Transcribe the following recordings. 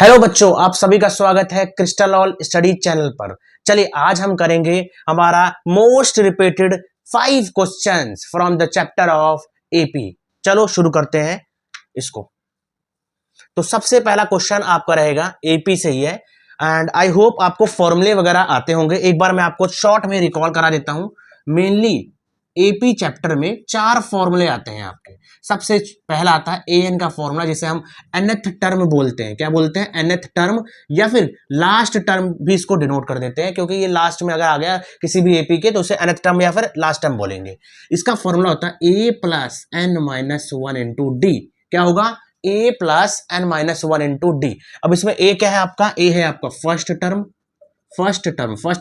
Hello बच्चों, आप सभी का स्वागत है क्रिस्टल ऑल स्टडी चैनल पर। चलिए आज हम करेंगे हमारा most repeated 5 questions from the chapter of AP. चलो शुरू करते हैं इसको। तो सबसे पहला क्वेश्चन आपका रहेगा एपी से ही है एंड आई होप आपको फॉर्मूले वगैरह आते होंगे। एक बार मैं आपको शॉर्ट में रिकॉल करा देता हूं। मेनली एपी चैप्टर में 4 फॉर्मूले आते हैं आपके। सबसे पहला आता है एन का फॉर्मूला, जिसे हम nth टर्म बोलते हैं। क्या बोलते हैं? nth टर्म, या फिर लास्ट टर्म भी इसको डिनोट कर देते हैं, क्योंकि ये लास्ट में अगर आ गया किसी भी एपी के तो उसे nth टर्म या फिर लास्ट टर्म बोलेंगे। इसका फॉर्मूला होता है a plus n minus one into d. क्या होगा? a plus n minus one into d. अब इसमें a क्या है आपका? a है आपका फर्स्ट टर्म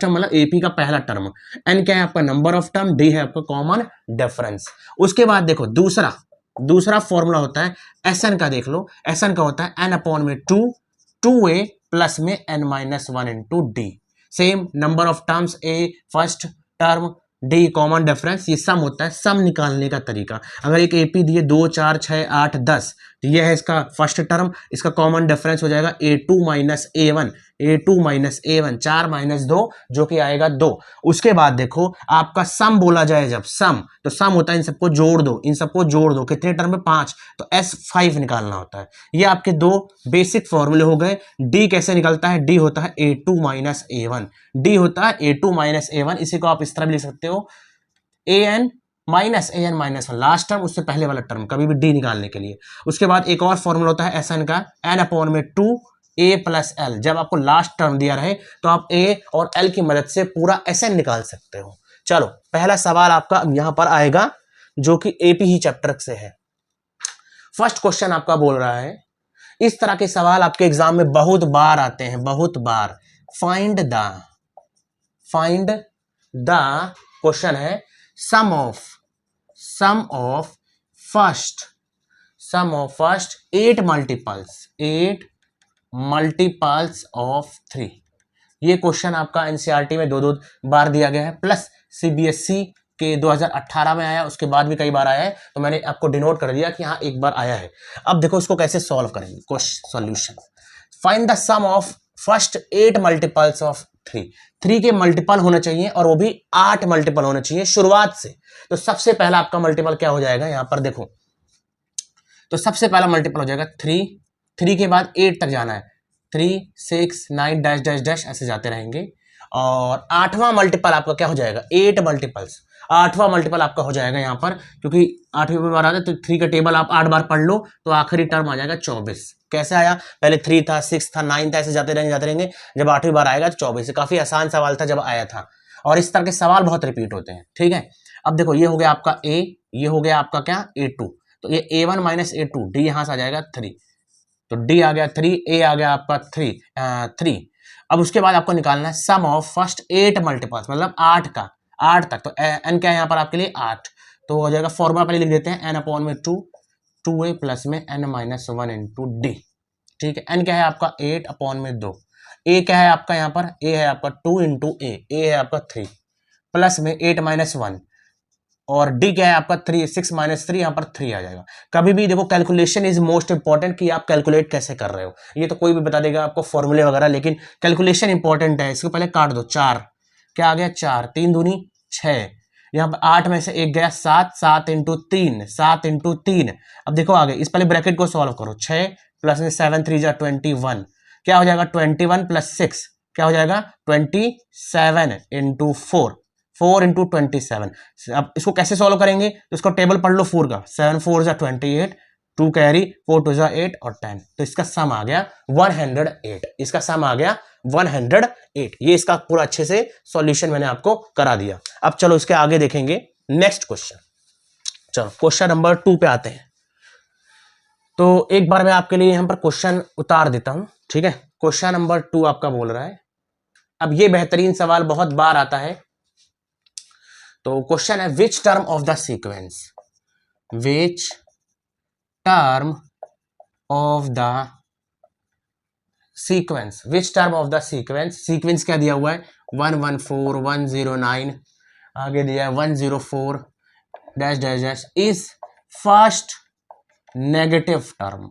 मतलब एपी का पहला टर्म। एन क्या है आपका? Number of term. डी है आपका कॉमन डिफरेंस। उसके बाद देखो दूसरा फॉर्मूला होता है एस एन का। देख लो, एस एन का होता है एन अपॉन में टू ए प्लस में n minus one into d. Same number of terms, a first term, d common difference. ये सम होता है, सम निकालने का तरीका। अगर एक एपी दिए 2 4 6 8 10, तो ये है इसका फर्स्ट टर्म। इसका कॉमन डिफरेंस हो जाएगा a2 minus A1, a2 minus A1, 4 minus 2 जो कि आएगा 2। उसके बाद देखो आपका सम बोला जाए, जब सम, तो सम होता है इन सबको जोड़ दो। कितने टर्म में? 5। तो S5 निकालना होता है। ये आपके दो बेसिक फॉर्मूले हो गए। डी कैसे निकलता है? डी होता है a2 माइनस ए1। डी होता है a2 माइनस ए1। इसी को आप इस तरह भी लिख सकते हो, an minus one last term, उससे पहले वाला टर्म, कभी भी डी निकालने के लिए। उसके बाद एक और फॉर्मूला होता है एस एन का, एन अपॉन में 2a प्लस एल। जब आपको लास्ट टर्म दिया रहे तो आप a और l की मदद से पूरा एस एन निकाल सकते हो। चलो पहला सवाल आपका यहां पर आएगा, जो कि एपी ही चैप्टर से है। फर्स्ट क्वेश्चन आपका बोल रहा है, इस तरह के सवाल आपके एग्जाम में बहुत बार आते हैं, बहुत बार। फाइंड द क्वेश्चन है सम ऑफ फर्स्ट 8 मल्टीपल्स ऑफ 3। ये क्वेश्चन आपका एनसीईआरटी में 2 बार दिया गया है, प्लस सीबीएसई के 2018 में आया, उसके बाद भी कई बार आया है, तो मैंने आपको डिनोट कर दिया कि हाँ एक बार आया है। अब देखो इसको कैसे सॉल्व करेंगे। Question solution, find the sum of first 8 multiples of 3 के मल्टीपल होने चाहिए, और वो भी 8 मल्टीपल होने चाहिए शुरुआत से। तो सबसे पहला आपका मल्टीपल क्या हो जाएगा? यहां पर देखो, तो सबसे पहला मल्टीपल हो जाएगा 3 के बाद 8 तक जाना है, 3 6 9 डैश डैश डैश ऐसे जाते रहेंगे। और 8वां मल्टीपल आपका क्या हो जाएगा? 8 मल्टीपल्स। 8वां मल्टीपल आपका हो जाएगा यहाँ पर, क्योंकि 8वीं बार आता है तो 3 का टेबल आप 8 बार पढ़ लो, तो आखिरी टर्म आ जाएगा 24। कैसे आया? पहले 3 था, 6 था, 9 था, ऐसे जाते रहेंगे। जब 8वीं बार आएगा तो 24। काफी आसान सवाल था जब आया था, और इस तरह के सवाल बहुत रिपीट होते हैं। ठीक है, अब देखो ये हो गया आपका ए, ये हो गया आपका क्या? A2। तो ये a1 माइनस ए2, डी यहां से आ जाएगा 3। तो डी आ गया 3, ए आ गया आपका 3। अब उसके बाद आपको निकालना है सम ऑफ फर्स्ट 8 मल्टीपल्स, मतलब 8 तक। तो एन क्या है यहाँ पर आपके लिए? 8। तो हो जाएगा, फॉर्मूला पहले लिख देते हैं, एन अपॉन में 2a प्लस में n minus one into d. ठीक है, एन क्या है आपका? 8 अपॉन में 2। ए क्या है आपका यहाँ पर? ए है आपका 2 इंटू ए है आपका 3, प्लस में 8 माइनस 1, और डी क्या है आपका? 3, 6 माइनस 3, यहाँ पर 3 आ जाएगा। कभी भी देखो, कैलकुलेशन इज मोस्ट इंपॉर्टेंट, कि आप कैलकुलेट कैसे कर रहे हो। ये तो कोई भी बता देगा आपको फॉर्मूले वगैरह, लेकिन कैलकुलेशन इंपॉर्टेंट है। इसको पहले काट दो, 4 क्या आ गया? 4, 3 दूनी 6, यहाँ पर 8 में से 1 गया 7, 7 इंटू 3। अब देखो आगे, इस पहले ब्रैकेट को सॉल्व करो, 6 प्लस में 7 3 जा 21, क्या हो जाएगा? 21 प्लस 6 क्या हो जाएगा? 27 इंटू 4 इंटू 27। अब इसको कैसे सॉल्व करेंगे? तो इसको टेबल पढ़ लो 4 का, 7 4 जा 28, 2 कैरी, 4 2 जा 8 और 10। तो इसका सम आ गया 108। इसका सम आ गया 108। ये इसका पूरा अच्छे से सॉल्यूशन मैंने आपको करा दिया। अब चलो इसके आगे देखेंगे नेक्स्ट क्वेश्चन। चलो क्वेश्चन नंबर 2 पे आते हैं। तो एक बार मैं आपके लिए यहां पर क्वेश्चन उतार देता हूं। ठीक है, क्वेश्चन नंबर 2 आपका बोल रहा है, अब ये बेहतरीन सवाल बहुत बार आता है। तो क्वेश्चन है, which term of the sequence, which term of the sequence, sequence क्या दिया हुआ है? 114 109, आगे दिया है 104 dash dash dash, is first negative term,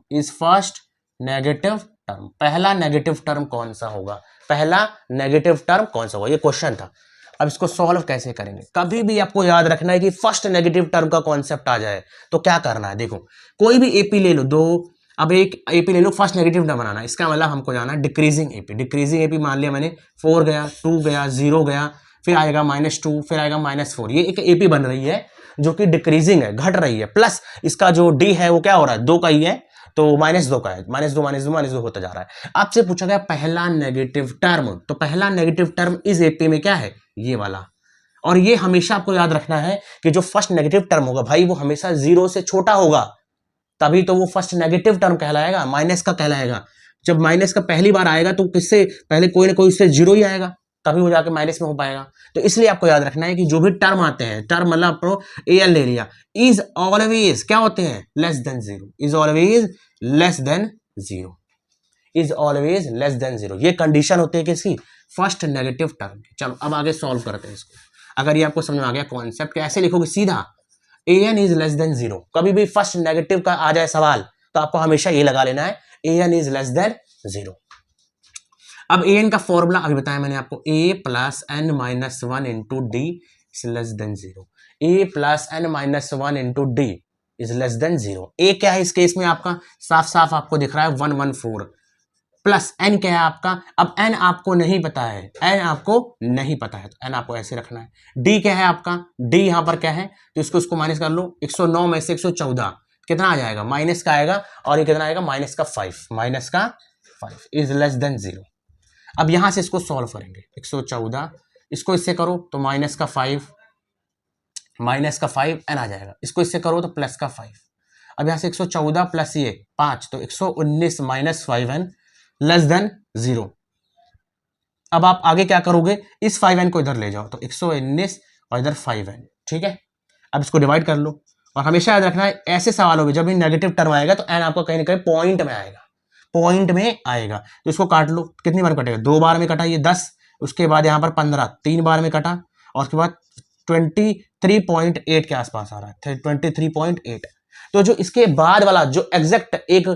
term, पहला नेगेटिव टर्म कौन सा होगा, पहला नेगेटिव टर्म कौन सा होगा, ये क्वेश्चन था। अब इसको सॉल्व कैसे करेंगे, कभी भी आपको याद रखना है कि फर्स्ट नेगेटिव टर्म का कॉन्सेप्ट आ जाए तो क्या करना है, देखो कोई भी एपी ले लो, दो, अब एक एपी ले लो, फर्स्ट नेगेटिव टर्म बनाना है, इसका मतलब हमको जाना है डिक्रीजिंग एपी। डिक्रीजिंग एपी मान लिया मैंने, 4 गया, 2 गया, 0 गया, फिर आएगा -2, फिर आएगा -4, ये एक एपी बन रही है जो कि डिक्रीजिंग है, घट रही है, प्लस इसका जो डी है वो क्या हो रहा है, 2 का ही है, तो -2 का है, -2 -2 -2 होता जा रहा है। आपसे पूछा गया पहला नेगेटिव टर्म, तो पहला नेगेटिव टर्म इस एपी में क्या है, ये वाला। और ये हमेशा आपको याद रखना है कि जो फर्स्ट नेगेटिव टर्म होगा भाई वो हमेशा 0 से छोटा होगा, तभी तो वो फर्स्ट नेगेटिव टर्म कहलाएगा, माइनस का कहलाएगा। जब माइनस का पहली बार आएगा तो किससे पहले कोई ना कोई इससे 0 ही आएगा, तभी वो जाके माइनस में हो पाएगा। तो इसलिए आपको याद रखना है कि जो भी टर्म आते हैं, टर्म मतलब आपको एल ले लिया, इज ऑलवेज क्या होते हैं, less than 0, is always less than 0, is always less than 0, ये कंडीशन होती है किसकी, फर्स्ट नेगेटिव टर्म की। चलो अब आगे सॉल्व करते हैं इसको। अगर ये आपको समझ में आ गया कॉन्सेप्ट, कैसे लिखोगे सीधा, an इज लेस देन 0, कभी भी फर्स्ट नेगेटिव का आ जाए सवाल तो आपको हमेशा ये लगा लेना है, an इज लेस देन 0। अब an का फॉर्मूला अभी बताया मैंने आपको, a plus n minus 1 into D is less than 0, a plus n minus 1 into D is less than 0। a क्या है इस केस में आपका, साफ साफ आपको दिख रहा है 114, प्लस n क्या है आपका, अब n आपको नहीं पता है, n आपको नहीं पता है तो n आपको ऐसे रखना है। d क्या है आपका, d यहां पर क्या है, तो इसको माइनस कर लो, 109 में से 114 कितना आ जाएगा, माइनस का आएगा, और ये कितना आएगा, माइनस का 5 इज लेस देन 0। अब यहां से इसको सॉल्व करेंगे, 114 इसको इससे करो तो माइनस का 5 n आ जाएगा, इसको इससे करो तो प्लस का 5। अब यहां से 114 प्लस ये 5 तो 119 माइनस 5n लेस देन 0। अब आप आगे क्या करोगे, इस 5n को इधर ले जाओ तो 119 और इधर 5n, ठीक है। अब इसको डिवाइड कर लो, और हमेशा याद रखना है ऐसे सवालों में जब भी नेगेटिव टर्म आएगा तो n आपको कहीं ना कहीं पॉइंट में आएगा, पॉइंट में आएगा। तो इसको काट लो, कितनी बार कटेगा, 2 बार में कटा ये 10, उसके बाद यहाँ पर 15, 3 बार में कटा, और उसके बाद 23.8 के आसपास आ रहा है, 23.8। तो जो इसके बाद वाला जो एग्जैक्ट एक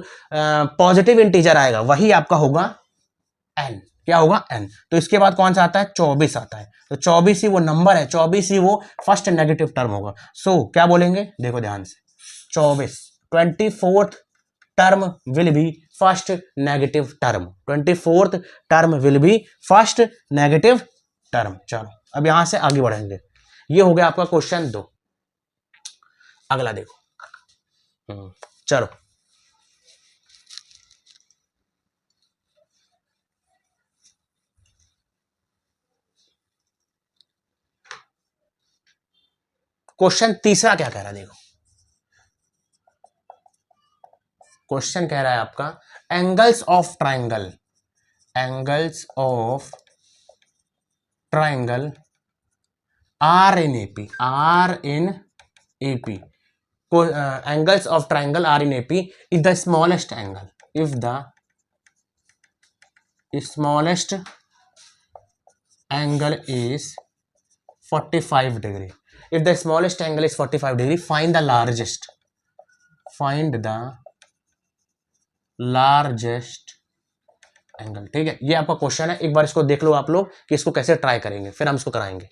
पॉजिटिव इंटीजर आएगा वही आपका होगा n, क्या होगा n। तो इसके बाद कौन सा आता है, 24 आता है, तो 24 ही वो नंबर है, 24 ही वो फर्स्ट नेगेटिव टर्म होगा। सो क्या बोलेंगे, देखो ध्यान से, 24th term will be first negative term, 24th term will be first negative term. चलो अब यहां से आगे बढ़ेंगे, ये हो गया आपका क्वेश्चन 2। अगला देखो, चलो क्वेश्चन तीसरा क्या कह रहा है, देखो क्वेश्चन कह रहा है आपका angles of triangle, angles of triangle are in AP, are in AP, angles of triangle are in AP if the smallest angle, if the smallest angle is 45 degree, if the smallest angle is 45 degree, find the largest angle. ठीक है, ये आपका question है, एक बार इसको देख लो आप लोग कि इसको कैसे ट्राई करेंगे, फिर हम इसको कराएंगे।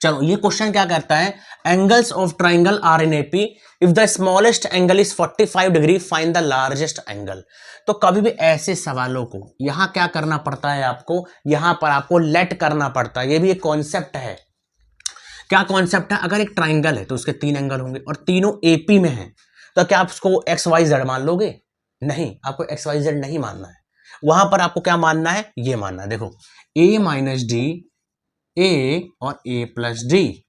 चलो ये क्वेश्चन क्या करता है, angles of triangle are in AP if the smallest angle is 45 degree find the largest angle. तो कभी भी ऐसे सवालों को यहां क्या करना पड़ता है आपको, यहां पर आपको लेट करना पड़ता है, ये भी एक कॉन्सेप्ट है। क्या कॉन्सेप्ट है, अगर एक ट्राइंगल है तो उसके 3 एंगल होंगे और तीनों एपी में है, तो क्या आप उसको एक्स वाई जेड मान लोगे, नहीं, आपको एक्स वाई जेड नहीं मानना है, वहां पर आपको क्या मानना है, ये मानना है। देखो a माइनस डी, ए और a प्लस डी।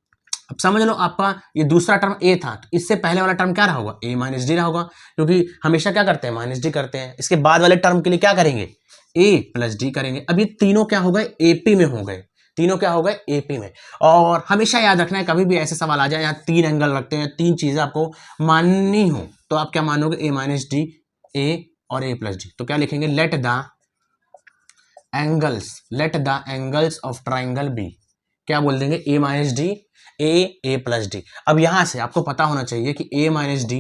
अब समझ लो आपका ये दूसरा टर्म a था, तो इससे पहले वाला टर्म क्या रहा होगा, a माइनस डी रहा होगा, क्योंकि हमेशा क्या करते हैं, माइनस डी करते हैं। इसके बाद वाले टर्म के लिए क्या करेंगे, a प्लस डी करेंगे। अब ये तीनों क्या हो गए, एपी में हो गए, तीनों क्या हो गए, एपी में। और हमेशा याद रखना है कभी भी ऐसे सवाल आ जाए यहाँ 3 एंगल रखते हैं, 3 चीजें आपको माननी हो, तो आप क्या मानोगे, a माइनस डी, a और a प्लस डी। तो क्या लिखेंगे, let the angles of triangle be, क्या बोल देंगे, a minus d, a plus d. अब यहां से आपको पता होना चाहिए कि a माइनस डी,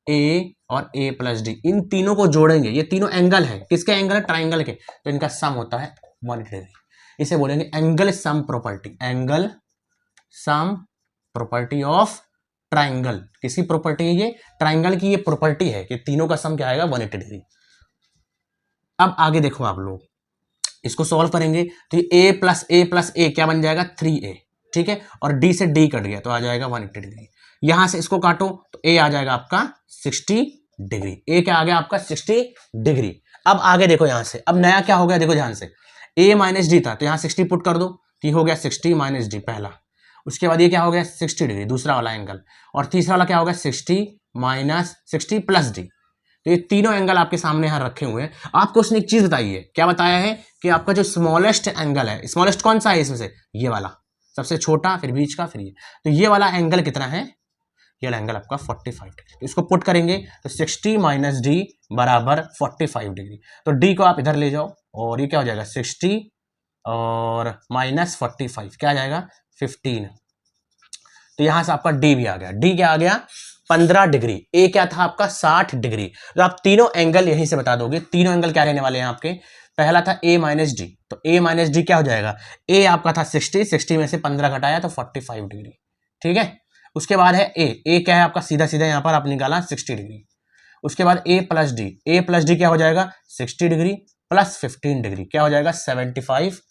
ए और ए प्लस डी, इन तीनों को जोड़ेंगे, ये तीनों एंगल है, किसके एंगल है? ट्राइंगल के, तो इनका सम होता है 180 डिग्री। इसे बोलेंगे angle sum property, angle sum property of triangle. किसी प्रॉपर्टी है ये? ट्राइंगल की ये प्रॉपर्टी है कि तीनों का सम क्या आएगा? 180 डिग्री। अब आगे देखो आप लोग, इसको सॉल्व करेंगे तो ये a प्लस ए क्या बन जाएगा? 3a, ठीक है, और d से d कट गया तो आ जाएगा 180 डिग्री। यहां से इसको काटो तो a आ जाएगा आपका 60 डिग्री, a क्या आ गया आपका? 60 डिग्री। अब आगे देखो यहां से, अब नया क्या हो गया देखो ध्यान से, a माइनस डी था तो यहां 60 पुट कर दो तो ये हो गया 60 माइनस डी पहला, उसके बाद ये क्या हो गया? 60 डिग्री दूसरा वाला एंगल, और तीसरा वाला क्या होगा? 60 माइनस 60 प्लस डी। तो ये तीनों एंगल आपके सामने यहां रखे हुए हैं। आपको उसने एक चीज बताई है, क्या बताया है? कि आपका जो स्मॉलेस्ट एंगल है, स्मॉलेस्ट कौन सा है इसमें से? ये वाला, सबसे छोटा, फिर बीच का, फिर ये, तो ये वाला एंगल कितना है? ये वाला एंगल आपका 45 डिग्री। तो इसको पुट करेंगे तो 60 माइनस डी बराबर 45 डिग्री। तो डी को आप इधर ले जाओ और ये क्या हो जाएगा? 60 और माइनस 45 क्या आ जाएगा? 15। तो यहां से आपका डी भी आ गया। डी क्या आ गया? 15 डिग्री। ए क्या था आपका? 60 डिग्री। तो आप तीनों एंगल यहीं से बता दोगे। तीनों एंगल क्या रहने वाले हैं आपके? पहला था ए माइनस डी, तो ए माइनस डी क्या हो जाएगा? ए आपका था 60, 60 में से 15 घटाया तो 45 डिग्री, ठीक है। उसके बाद है ए क्या है आपका? सीधा सीधा यहां पर आप निकाला 60 डिग्री। उसके बाद ए प्लस डी, ए प्लस डी क्या हो जाएगा? 60 डिग्री प्लस 15 डिग्री क्या हो जाएगा? 75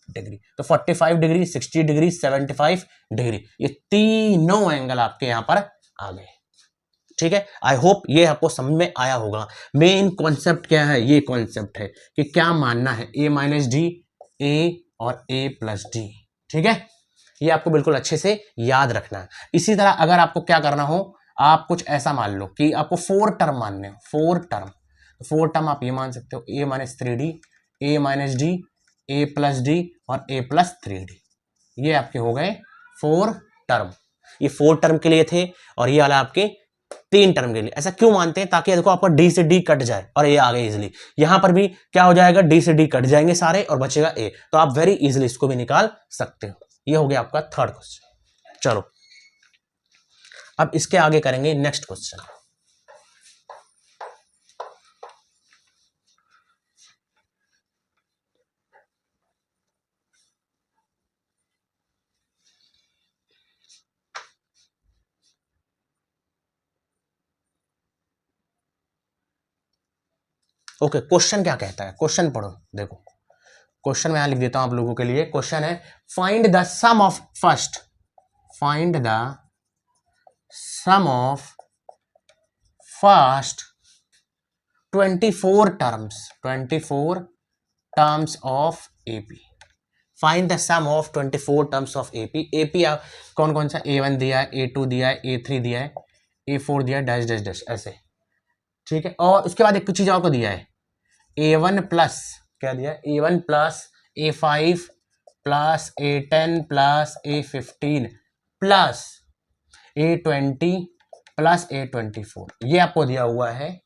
डिग्री। तो 45 डिग्री, 60 डिग्री, 75 डिग्री, ये तीनों एंगल आपके यहां पर आ गए, ठीक है। आई होप ये आपको समझ में आया होगा। मेन कॉन्सेप्ट क्या है? ये कॉन्सेप्ट है कि क्या मानना है, ए माइनस डी, ए और ए प्लस डी, ठीक है। ये आपको बिल्कुल अच्छे से याद रखना है। इसी तरह अगर आपको क्या करना हो, आप कुछ ऐसा मान लो कि आपको 4 टर्म मानने हो, 4 टर्म, तो 4 टर्म आप ये मान सकते हो, ए माइनस 3d, ए माइनस डी, ए प्लस डी और ए प्लस 3d। ये आपके हो गए 4 टर्म। ये 4 टर्म के लिए थे और ये वाला आपके 3 टर्म के लिए। ऐसा क्यों मानते हैं? ताकि देखो आपका डी से डी कट जाए और ए आ गए इजिली। यहां पर भी क्या हो जाएगा? डी से डी कट जाएंगे सारे और बचेगा ए, तो आप वेरी इजिली इसको भी निकाल सकते हो। ये हो गया आपका थर्ड क्वेश्चन। चलो अब इसके आगे करेंगे नेक्स्ट क्वेश्चन। ओके, क्वेश्चन क्या कहता है? क्वेश्चन पढ़ो, देखो क्वेश्चन मैं यहां लिख देता हूं आप लोगों के लिए। क्वेश्चन है find the sum of first, find the sum of first 24 terms, 24 terms of AP. Find the sum of 24 terms of AP. AP कौन कौन सा? A1 दिया है, A2 दिया है, A3 दिया है, A4 दिया है, डैश डैश डैश ऐसे, ठीक है। और उसके बाद एक कुछ चीज आपको दिया है, A1 प्लस क्या दिया है? A1 plus A5 plus A10 plus A15 plus A20 plus A24, ये आपको दिया हुआ है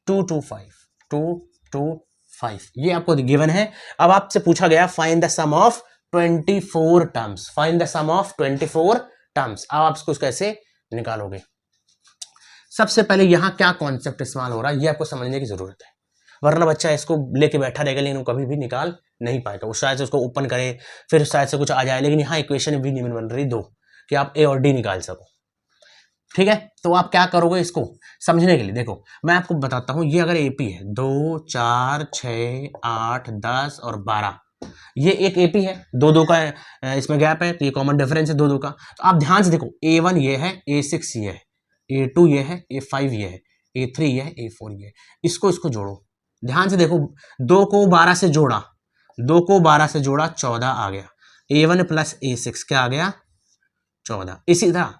225, ये आपको गिवन है। अब आपसे पूछा गया find the sum of 24 terms, find the sum of 24 terms. अब आप इसको कैसे निकालोगे? सबसे पहले यहां क्या कॉन्सेप्ट इस्तेमाल हो रहा है ये आपको समझने की जरूरत है, वरना बच्चा इसको लेके बैठा रहेगा लेकिन वो कभी भी निकाल नहीं पाएगा। वो शायद से उसको ओपन करे फिर शायद से कुछ आ जाए, लेकिन यहाँ इक्वेशन भी नहीं बन रही दो कि आप ए और डी निकाल सको, ठीक है। तो आप क्या करोगे इसको समझने के लिए? देखो मैं आपको बताता हूं, ये अगर एपी है 2, 4, 6, 8, 10 और 12, ये एक एपी है, दो का इसमें गैप है तो ये कॉमन डिफरेंस है दो का। तो आप ध्यान से देखो, A1 ये है, A6 ये है, A2 ये है, A5 ये है, A3 ये है, A4 ये है। इसको जोड़ो, ध्यान से देखो, 2 को 12 से जोड़ा, 2 को 12 से जोड़ा 14 आ गया। A1 प्लस A6 क्या आ गया? 14। इसी तरह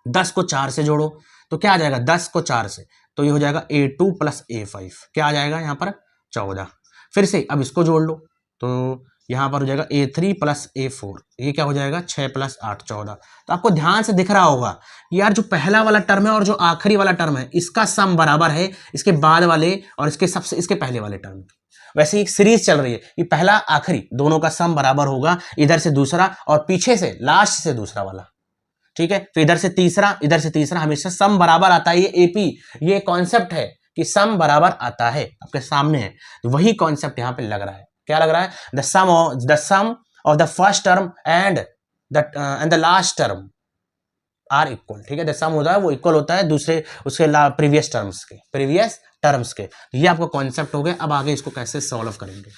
10 को 4 से जोड़ो तो क्या आ जाएगा? 10 को 4 से तो ये हो जाएगा A2 प्लस A5 क्या आ जाएगा यहाँ पर? 14। फिर से अब इसको जोड़ लो तो यहाँ पर हो जाएगा A3 प्लस A4, ये क्या हो जाएगा? 6 प्लस 8 14। तो आपको ध्यान से दिख रहा होगा यार, जो पहला वाला टर्म है और जो आखिरी वाला टर्म है इसका सम बराबर है इसके बाद वाले और इसके पहले वाले टर्म की। वैसे एक सीरीज चल रही है, ये पहला आखिरी दोनों का सम बराबर होगा, इधर से दूसरा और पीछे से लास्ट से दूसरा वाला, ठीक है। तो इधर से तीसरा हमेशा सम बराबर आता है। ये एपी, ये कॉन्सेप्ट है कि सम बराबर आता है, आपके सामने है। तो वही कॉन्सेप्ट यहाँ पे लग रहा है। क्या लग रहा है? The sum of the first term and the last term are equal. ठीक है, द सम होता है वो इक्वल होता है दूसरे उसके प्रीवियस टर्म्स के। ये आपका कॉन्सेप्ट हो गया। अब आगे इसको कैसे सॉल्व करेंगे।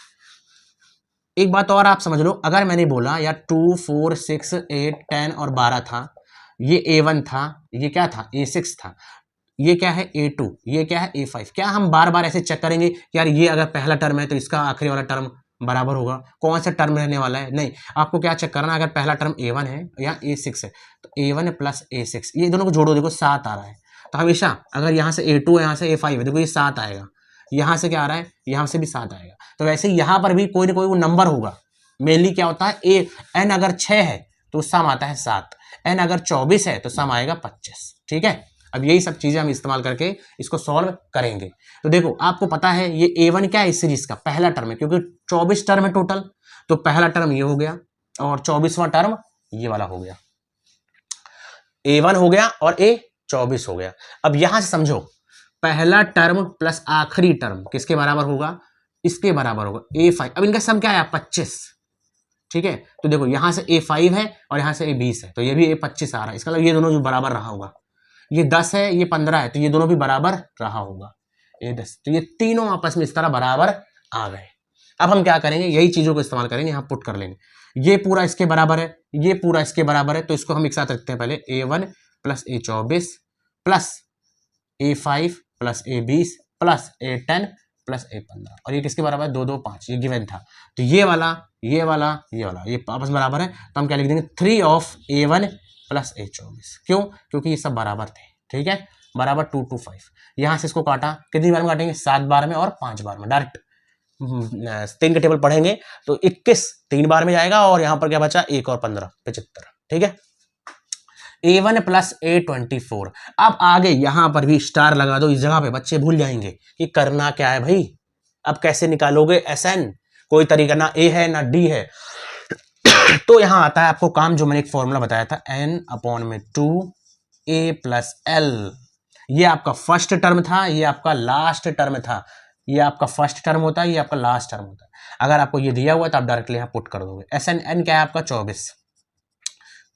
एक बात और आप समझ लो, अगर मैंने बोला यार 2, 4, 6, 8, 10 और 12 था, ये A1 था, ये क्या था A6 था, ये क्या है A2, ये क्या है A5, क्या हम बार बार ऐसे चेक करेंगे कि यार ये अगर पहला टर्म है तो इसका आखिरी वाला टर्म बराबर होगा, कौन सा टर्म रहने वाला है? नहीं, आपको क्या चेक करना है, अगर पहला टर्म A1 है या A6 है तो A1 प्लस A6 ये दोनों को जोड़ो, देखो 7 आ रहा है। तो हमेशा अगर यहाँ से A2 है, यहाँ से A5 है, देखो ये 7 आएगा, यहाँ से क्या आ रहा है, यहाँ से भी 7 आएगा। तो वैसे यहाँ पर भी कोई ना कोई वो नंबर होगा। मेनली क्या होता है, n अगर 6 है तो सम आता है 7, n अगर 24 है तो सम आएगा 25। ठीक है, अब यही सब चीजें हम इस्तेमाल करके इसको सॉल्व करेंगे। तो देखो आपको पता है ये A1 क्या है, इस सीरीज का पहला टर्म है, क्योंकि 24 टर्म है टोटल, तो पहला टर्म ये हो गया और 24वां टर्म ये वाला हो गया, A1 हो गया और A24 हो गया। अब यहां से समझो, पहला टर्म प्लस आखिरी टर्म किसके बराबर होगा, इसके बराबर होगा A5। अब इनका सम क्या है, 25। ठीक है, तो देखो यहां से A5 है और यहां से A20 है, तो ये भी A25 आ रहा है। इसका मतलब ये दोनों जो बराबर रहा होगा, ये 10 है ये 15 है, तो ये दोनों भी बराबर रहा होगा, ये 10। तो ये तीनों आपस में इस तरह बराबर आ गए। अब हम क्या करेंगे, यही चीजों को इस्तेमाल करेंगे, यहाँ पुट कर लेंगे। ये पूरा इसके बराबर है, ये पूरा इसके बराबर है, तो इसको हम एक साथ रखते हैं। पहले A1 plus A24 plus A5 plus A20 plus A10 plus A15, और ये किसके बराबर है, 2, 2, 5, ये गिवन था। तो ये वाला ये वाला ये वाला ये आपस में बराबर है, तो हम क्या लिख देंगे, 3 ऑफ A1 प्लस A24। क्यों? क्योंकि ये सब बराबर थे। ठीक है, बराबर 2, 2, 5। यहां से इसको काटा, कितनी बार में काटेंगे, 7 बार में और 5 बार में, डायरेक्ट 3 के टेबल पढ़ेंगे तो 21 3 बार में जाएगा, और यहां पर क्या बचा, 1 और 15, 75। ठीक है, A1 प्लस A24। अब आगे यहां पर भी स्टार लगा दो, इस जगह पे बच्चे भूल जाएंगे कि करना क्या है भाई। अब कैसे निकालोगे SN, कोई तरीका ना A है ना D है। तो यहां आता है आपको काम, जो मैंने एक फॉर्मूला बताया था, N/2 A प्लस L। ये आपका फर्स्ट टर्म था, ये आपका लास्ट टर्म था। ये आपका फर्स्ट टर्म होता है, ये आपका लास्ट टर्म होता है। अगर आपको ये दिया हुआ है तो आप डायरेक्टली यहाँ पुट कर दोगे। SN क्या है आपका, 24,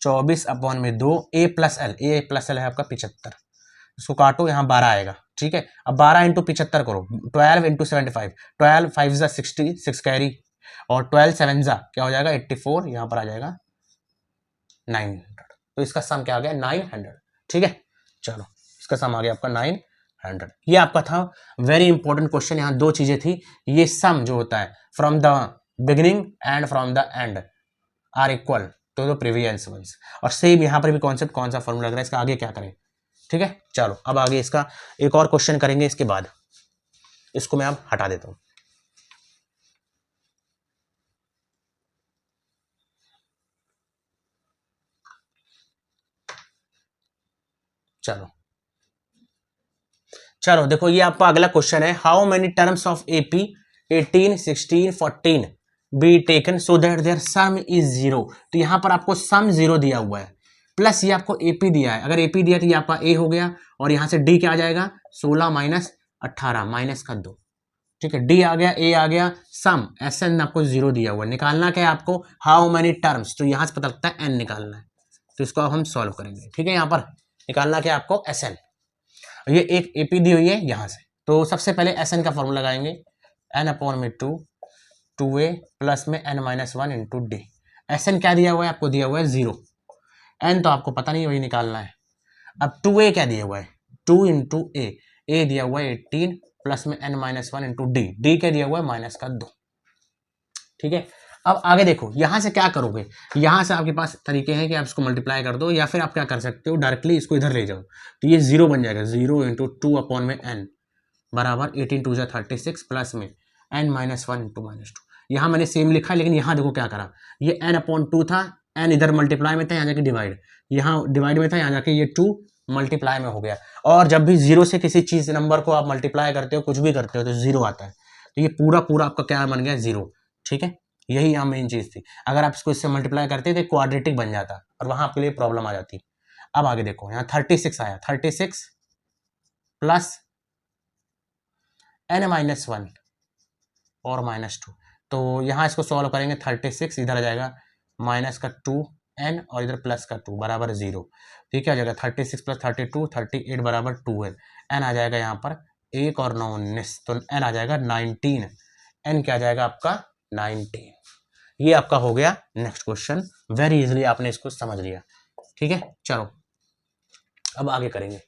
24/2 A plus L, A plus L है आपका 75। इसको काटो, यहाँ 12 आएगा। ठीक है, अब 12 इंटू 75 करो, 12 इंटू 75, 12 5 जा 60, 6 कैरी, और 12 7 जा क्या हो जाएगा, 84, यहाँ पर आ जाएगा 900। तो इसका सम क्या आ गया, 900। ठीक है, चलो इसका सम आ गया आपका 900। ये आपका था वेरी इंपॉर्टेंट क्वेश्चन। यहाँ दो चीजें थी, ये सम जो होता है from the beginning and from the end are equal to the previous ones, और सेम यहाँ पर भी कॉन्सेप्ट, कौन सा फॉर्मूला लग रहा है, इसका आगे क्या करें। ठीक है, चलो अब आगे इसका एक और क्वेश्चन करेंगे, इसके बाद इसको मैं अब हटा देता हूं। चलो चलो देखो, ये आपका अगला क्वेश्चन है, how many terms of AP 18, 16, 14 be taken so that their sum is 0। तो यहां पर आपको सम 0 दिया हुआ है, प्लस ये आपको AP दिया है। अगर AP दिया तो ये आपका A हो गया, और यहां से D क्या आ जाएगा, 16 माइनस 18 माइनस का 2। ठीक है, D आ गया, A आ गया, सम SN आपको 0 दिया हुआ है। निकालना क्या है आपको, हाउ मेनी टर्म्स, तो यहां से पता लगता है N निकालना है। तो इसको अब हम सॉल्व करेंगे। ठीक है, यहां पर निकालना क्या है आपको, SN। ये एक AP दी हुई है यहां से, तो सबसे पहले SN का फॉर्मूला लगाएंगे, N/2 2A प्लस में N-1 इंटू D। SN क्या दिया हुआ है, आपको दिया हुआ है 0, N तो आपको पता नहीं, वही निकालना है। अब 2A क्या दिया हुआ है, 2 इंटू A दिया हुआ है 18 प्लस में N-1 इंटू D क्या दिया हुआ है, माइनस का 2। ठीक है, अब आगे देखो, यहां से क्या करोगे, यहां से आपके पास तरीके हैं कि आप इसको मल्टीप्लाई कर दो, या फिर आप क्या कर सकते हो, डायरेक्टली इसको इधर ले जाओ, तो ये 0 बन जाएगा, 0 इंटू 2 अपॉन में N बराबर 18 2 जा 36 प्लस में N-1 इंटू -2। यहाँ मैंने सेम लिखा है, लेकिन यहाँ देखो क्या करा, ये N/2 था, N इधर मल्टीप्लाई में था, यहाँ जाके डिवाइड, यहाँ डिवाइड में था, यहाँ जाके ये 2 मल्टीप्लाई में हो गया। और जब भी 0 से किसी चीज नंबर को आप मल्टीप्लाई करते हो, कुछ भी करते हो, तो 0 आता है। तो ये पूरा पूरा आपका क्या बन गया, 0। ठीक है, यही यहाँ मेन चीज थी। अगर आप इसको इससे मल्टीप्लाई करते तो क्वाड्रेटिक बन जाता, और वहां आपके लिए प्रॉब्लम आ जाती। अब आगे देखो, यहाँ 36 आया, 36 प्लस n-1 और -2, तो यहाँ इसको सॉल्व करेंगे, 36 इधर आ जाएगा माइनस का 2n और इधर प्लस का 2 बराबर 0। ठीक है, आ जाएगा 36 प्लस 32, 38 बराबर 2 है। n आ जाएगा यहाँ पर 1 और 9 19, तो n आ जाएगा 19। n क्या आ जाएगा आपका 19। ये आपका हो गया नेक्स्ट क्वेश्चन, वेरी इजीली आपने इसको समझ लिया। ठीक है, चलो अब आगे करेंगे।